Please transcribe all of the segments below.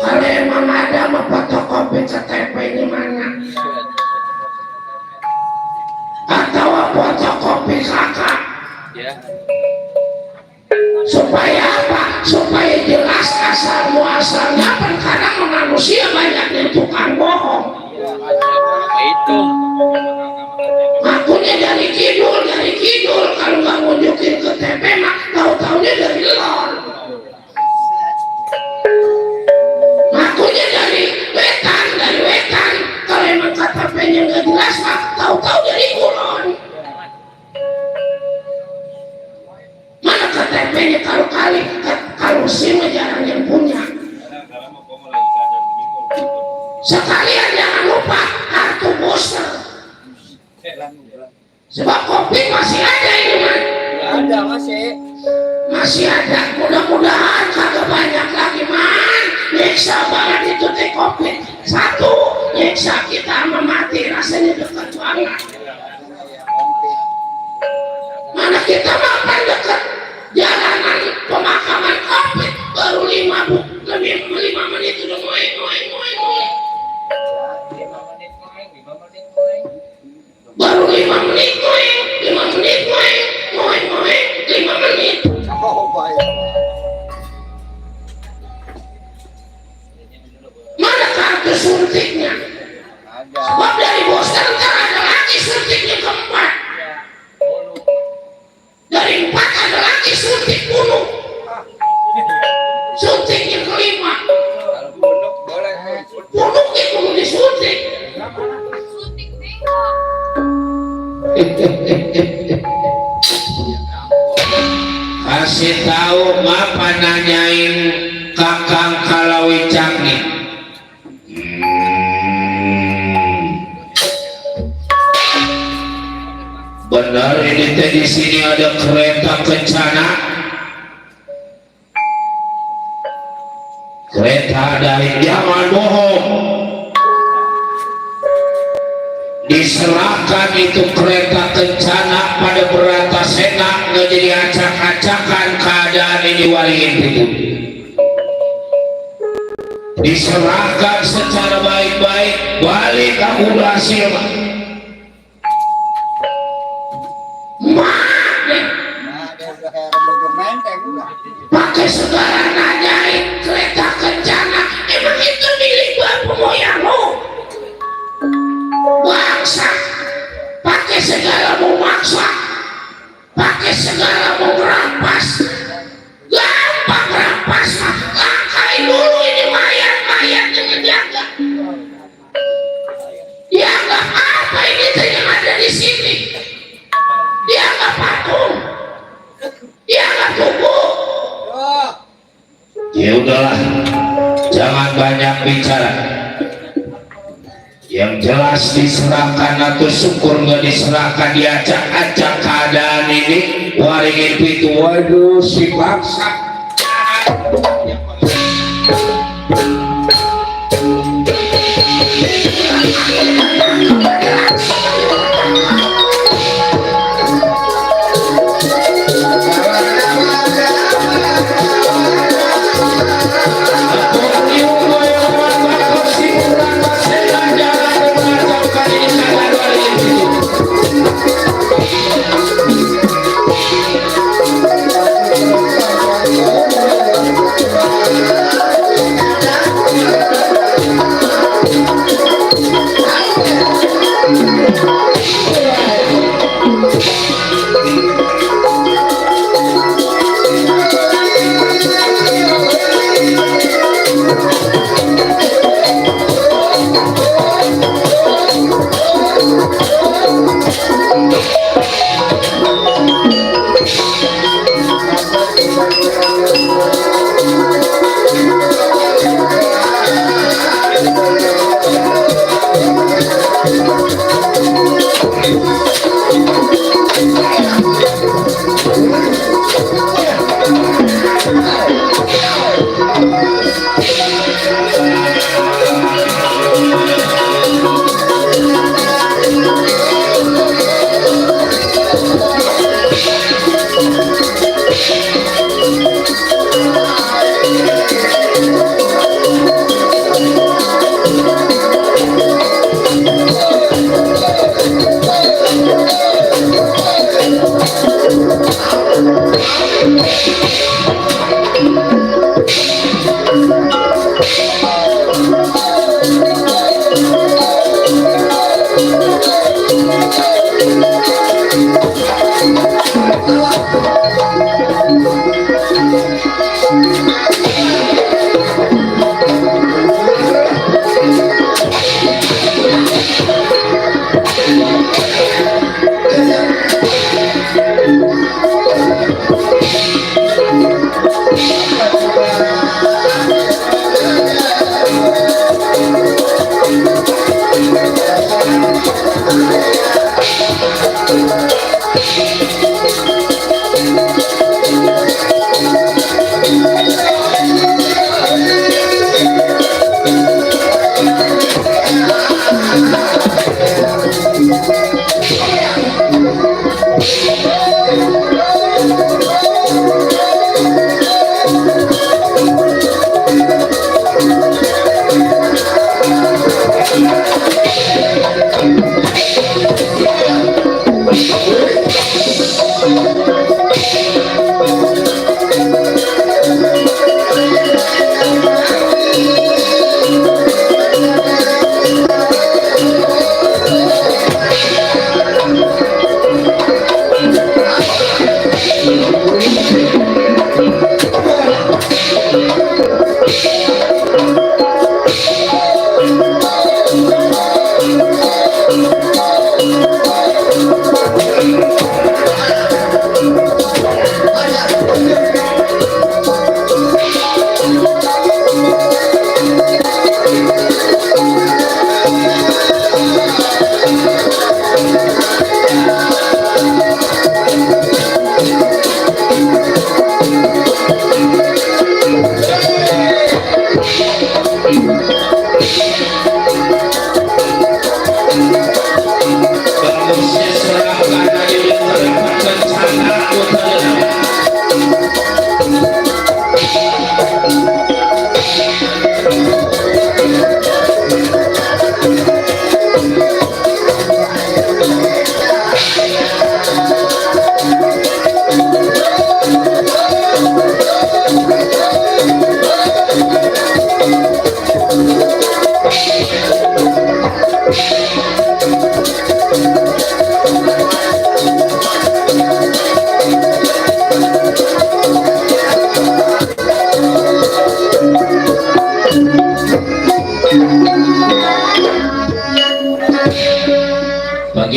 Kalau emang ada mah fotokopi KTP ini mana? Atau fotokopi kakak? Ya. Supaya apa? Supaya jelas asal muasalnya. Kan kadang manusia banyak yang tukang bohong. Itu. Ngakunya dari kidul. Kalau nggak nunjukin KTP mah tahu-taunya dari lor. Ngakunya dari wetan. Kalau emang KTP-nya nggak jelas mah tahu-tahu dari kulon. Mana KTP-nya kalau SIM jarang yang punya. Sekalian jangan lupa kartu booster. Sebab kopi masih ada ini man. Ada Masih ada. Mudah-mudahan kagak banyak lagi man. Nyeksa banget itu teh kopi. Satu, nyeksa kita sama mati rasanya dekat banget. Mana kita makan dekat jalanan pemakaman kopi baru 5 menit udah ngoeng. 5 menit ngoeng 5 menit. Mana kartu suntiknya? Sebab dari booster ntar ada lagi suntiknya keempat. Dari 4 ada lagi suntik bunuh. Suntiknya kelima. Bunuhnya kudu disuntik. Kasih tahu apa nanyain kakang Kalawicak nih. Benar ini teh di sini ada kereta kencana. Kereta dari jangan bohong. Diserahkan itu kereta kencana pada Bratasena nggak jadi acak-acakan keadaan ini waliin itu. Diserahkan secara baik-baik balik ke hasil. Pakai segala nanyain kereta kencana, emang itu milik bapak moyangmu? Bangsa, pakai segala mau maksa, pakai segala mau merampas, gampang merampas mah. Langkai dulu ini mayat yang ngejaga. Dia nggak apa ini yang ada di sini. Dia nggak patung, dia nggak tubuh. Ya udahlah, jangan banyak bicara. Yang jelas diserahkan atau syukur nggak diserahkan, diacak-acak keadaan ini. Waringin itu, waduh si bangsa.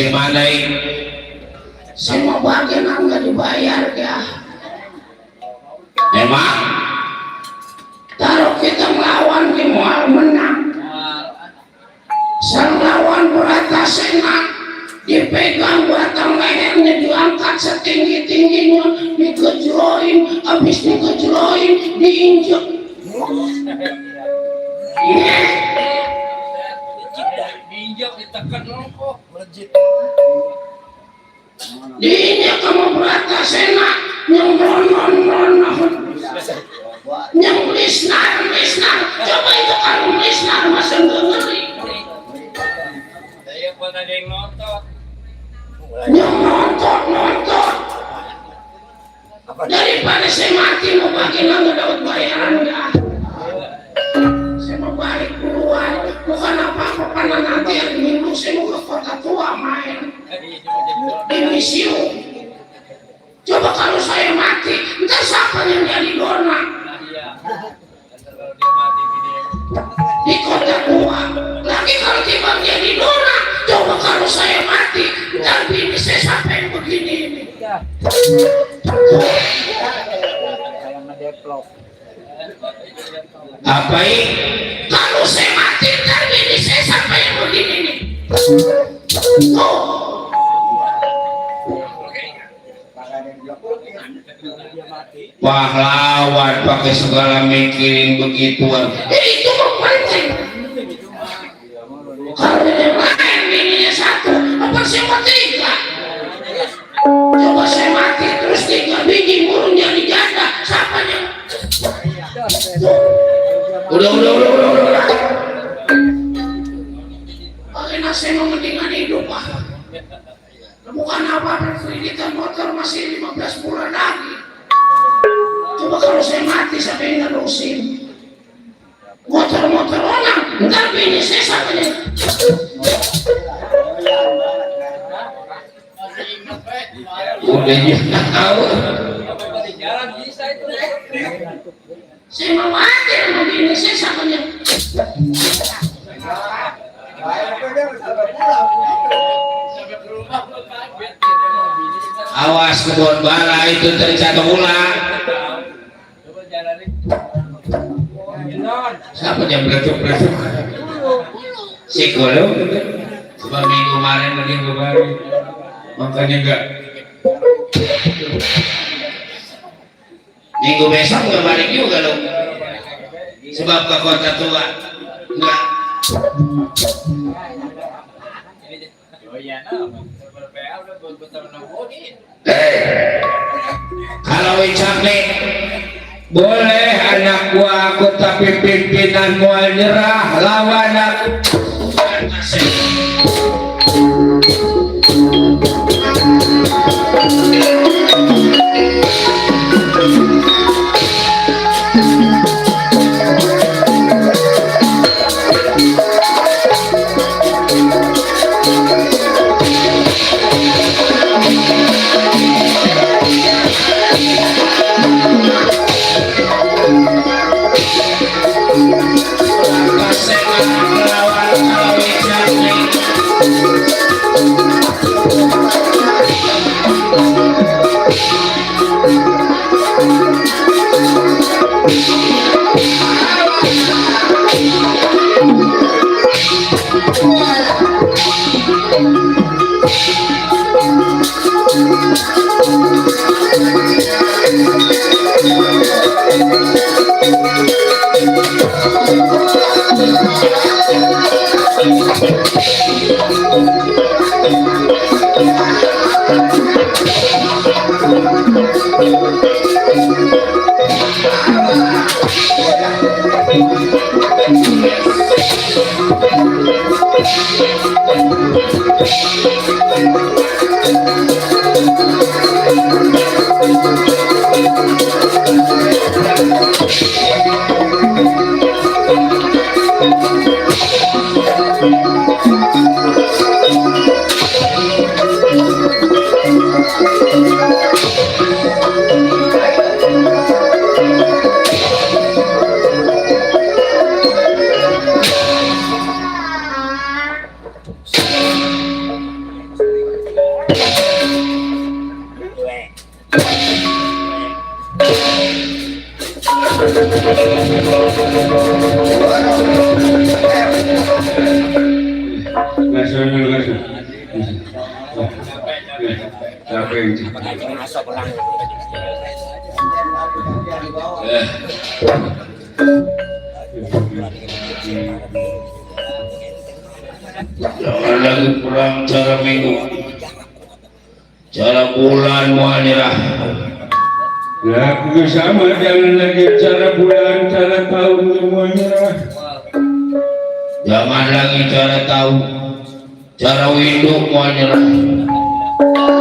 Bagaimana ini? Semua bagian nggak dibayar ya. Emang? Taruh kita melawan di mual menang. Sang lawan Bratasena dipegang batang lehernya, diangkat setinggi-tingginya, dikejroin, habis dikejroin, diinjek. Diinjak, ditekan kok melejit. Diinjak sama Bratasena yang non yang lisnar. Coba itu kalau lisnar masa ngeri. Saya pun ada yang nonton. Yang nonton daripada saya mati mau bagi nggak dapat bayaran nggak. Saya mau balik keluar, bukan apa-apa karena nanti hari Minggu saya mau ke kota tua main di museum. Coba kalau saya mati, entah siapa yang jadi dona di kota tua. Lagi kalau tiba jadi dona, coba kalau saya mati, ntar bini saya sampai begini ini. Apa ini? Kalau saya mati, ntar bini saya sampai begini nih. Pahlawan pakai segala mikirin begituan. Itu penting. Kalau yang lain bininya satu, apa saya mau tiga? Coba saya mati terus 3 biji burung jadi janda, siapa yang? Udah. Bagaimana saya mau mendingan hidup pak? Bukan apa-apa, kreditan motor masih 15 bulan lagi. Coba kalau saya mati siapa yang nerusin? Motor orang, ntar bini saya siapa yang? Udah juga tahu. Saya mau mati sama bini saya siapa yang? Awas kebun bala itu terjatuh ulang. Siapa yang beratuk-beratuk? Psikolog. Coba minggu kemarin minggu baru. Makanya enggak. Minggu besok enggak balik juga loh. Sebab ke kota tua. Enggak. Kalau Wicak nih boleh anak gua aku tapi pimpinan mual nyerah lawan aku. Jangan lagi pulang cara minggu, cara bulan muanirah. Ya, aku sama, jangan lagi cara bulan, cara tahun semuanya. Jangan lagi cara tahu, cara windu muanirah.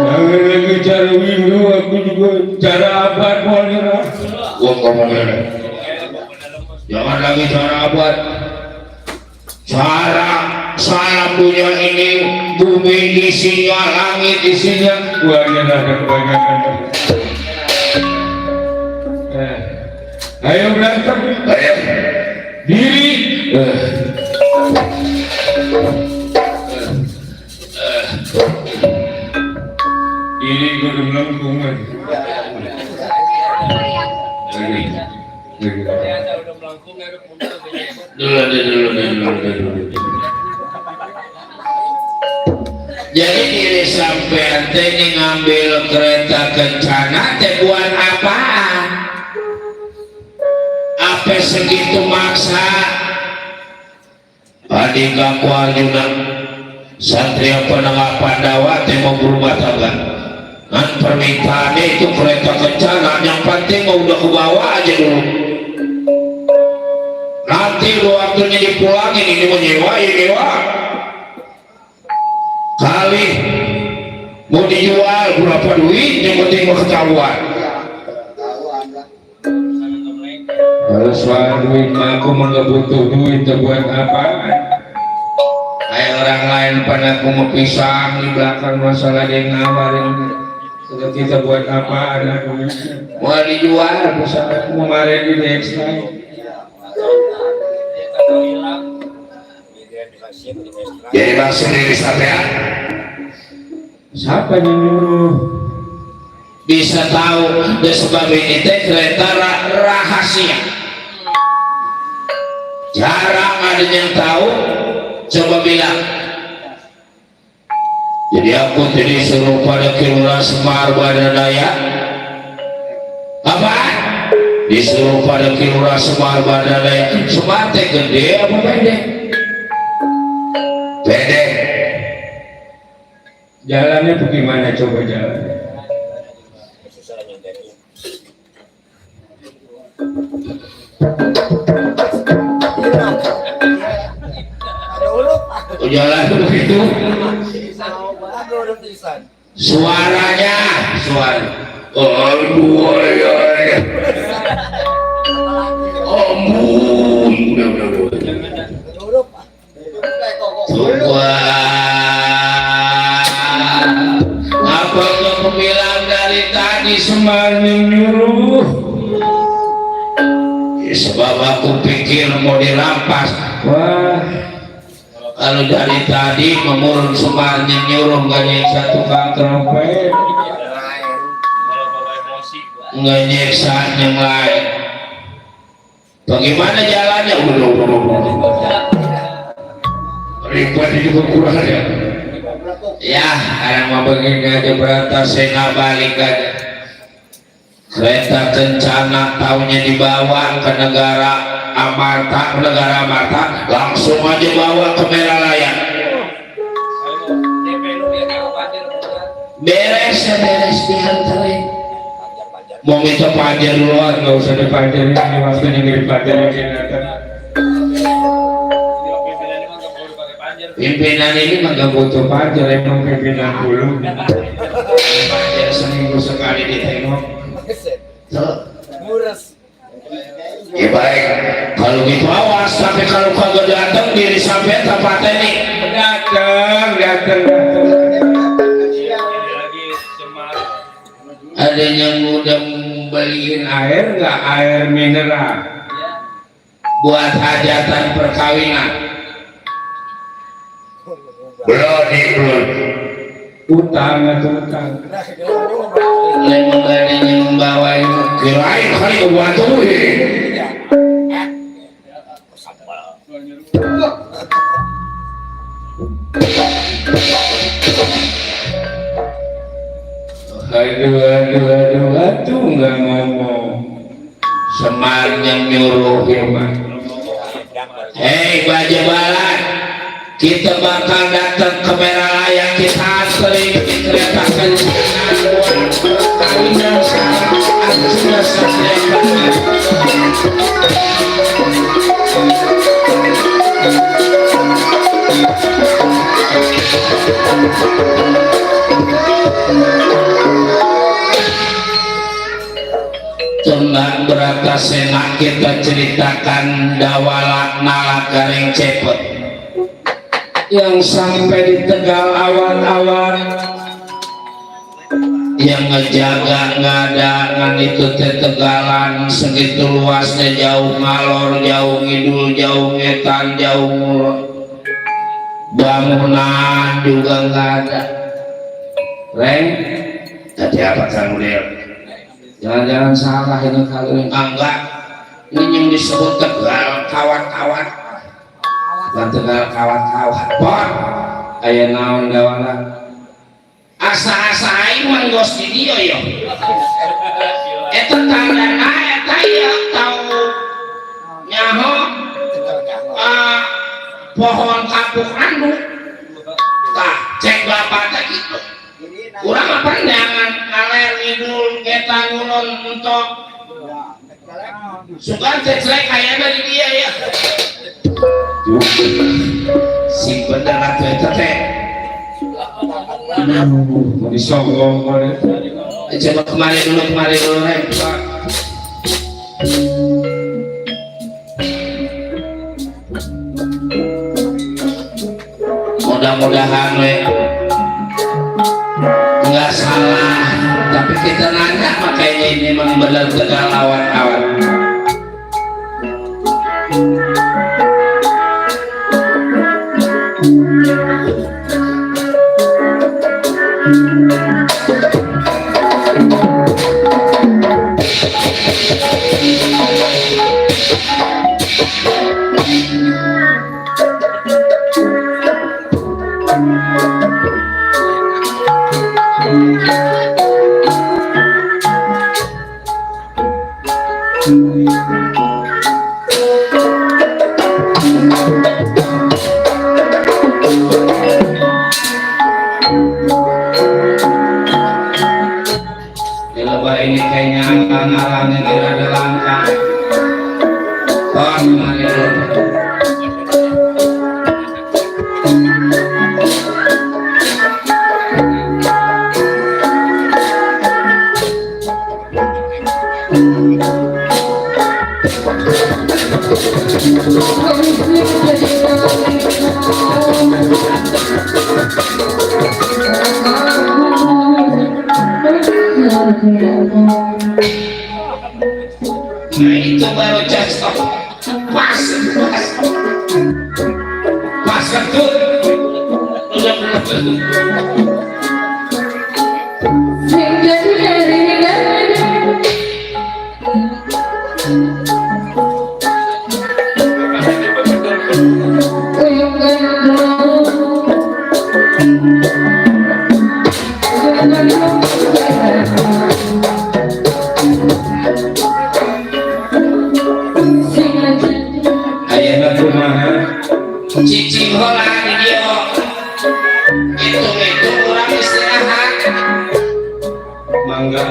Jangan lagi cara windu, aku juga cara abad muanirah. Gua ngomongin. Jangan lagi cara abad. Cara saya punya ini bumi isinya, langit isinya. Muanirah ada kebanyakan. Ayo berantem. Ayo. Diri. Diri kudu melengkungan. Ternyata udah melengkung ada punta Dulu. Jadi diri sampean teh ngambil kereta kencana teh buat apaan? Apa segitu maksa? Adik aku ajudan Satria Penengah Pandawa teh mau berumah tangga. Kan permintaannya itu kereta kencana, yang penting mau udah ke bawah aja dulu. Nanti waktunya dipulangin, ini mau nyewa ya nyewa. Kali mau dijual berapa duit, yang penting mau ketahuan. Kalau soal duit aku mah nggak butuh duit buat apa? Kayak orang lain pada aku mau pisang di belakang masalah dia ngawarin. Kalau kita buat apa ada duit? Mau dijual misalnya Kemarin di Dexta. jadi maksud diri sampean Siapa yang nyuruh? bisa tahu dan sebab ini teh kereta rahasia, jarang ada yang tahu. Coba bilang. Jadi aku tadi suruh pada Kilura Semar Badadaya. Apa? Disuruh pada Kilura Semar Badadaya. Semar teh gede apa pendek? Pendek. Jalannya bagaimana coba jalannya? Jalan begitu. Suaranya, aduh ya. Ampun, apa yang bilang dari tadi Semar menyuruh. sebab aku pikir mau dirampas. Wah, Kalau dari tadi memurun Semarnya nyuruh nggak nyeksa tukang trompet, nggak nyeksa yang lain. Bagaimana jalannya? Ribet ini kurang ya. Ya, orang mau begini aja berantas saya balik aja. Kereta kencana tahunya dibawa ke negara Amarta, langsung aja bawa ke Meralayan. Beres dihantarin. Mau minta pajar duluan, nggak usah dipajarin ini waktunya nggak dipajarin datang. Pimpinan ini mah gak butuh pajar, emang pimpinan dulu. Pajar seminggu sekali ditengok. Ya baik, kalau gitu awas, tapi kalau kagak datang diri sampai tempat ini. Datang. Ada yang udah beliin Air nggak air mineral? buat hajatan perkawinan. Belum. Utang atau utang? Lemong ada yang membawa itu kirain kali buat tuh. Aduh, nggak ngomong. Semar yang nyuruh ya mah. Hei Baja Balan, kita bakal datang ke Meralaya, kita antri kereta kencangan buat kawinan sama sudah selesai. Tengah berata senak kita ceritakan dawalak nalak garing cepet yang sampai di Tegal awan-awan yang ngejaga nggak ada ngan itu Tegalan segitu luasnya, jauh ngalor, jauh ngidul, jauh ngetan, jauh ngulon, bangunan juga nggak ada. Reng, tadi apa kamu lihat? Jangan-jangan salah ini kali ini. Enggak, ini yang disebut Tegal kawat-kawat. Bukan Tegal kawat-kawat. Pon, kayak naon dawalan. Asa-asa aing menggos di dia yo. Eta tandana eta ya tahu nyaho pohon kapuk randu. Tah, cek bapak teh gitu. Kurang apa jangan ngaler ngidul kita ngulon untuk suka cek kayak dari dia ya. Si bener atuh eta teh. Mau disogong kore. Coba kemari dulu Rem. Mudah-mudahan we nggak salah, tapi kita nanya makanya ini memang benar Tegal awan-awan. Ini kayaknya angka-angkanya tidak ada langkah. Oh, kemari dulu. Nah itu baru cocok pas betul cicing hola di dia itu kurang istirahat mangga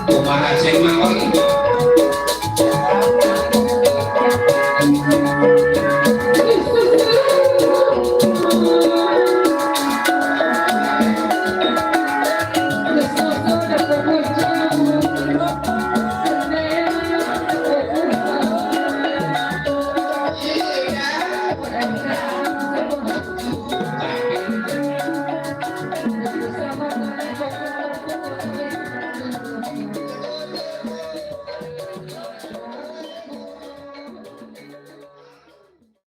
Kumaha sing mawon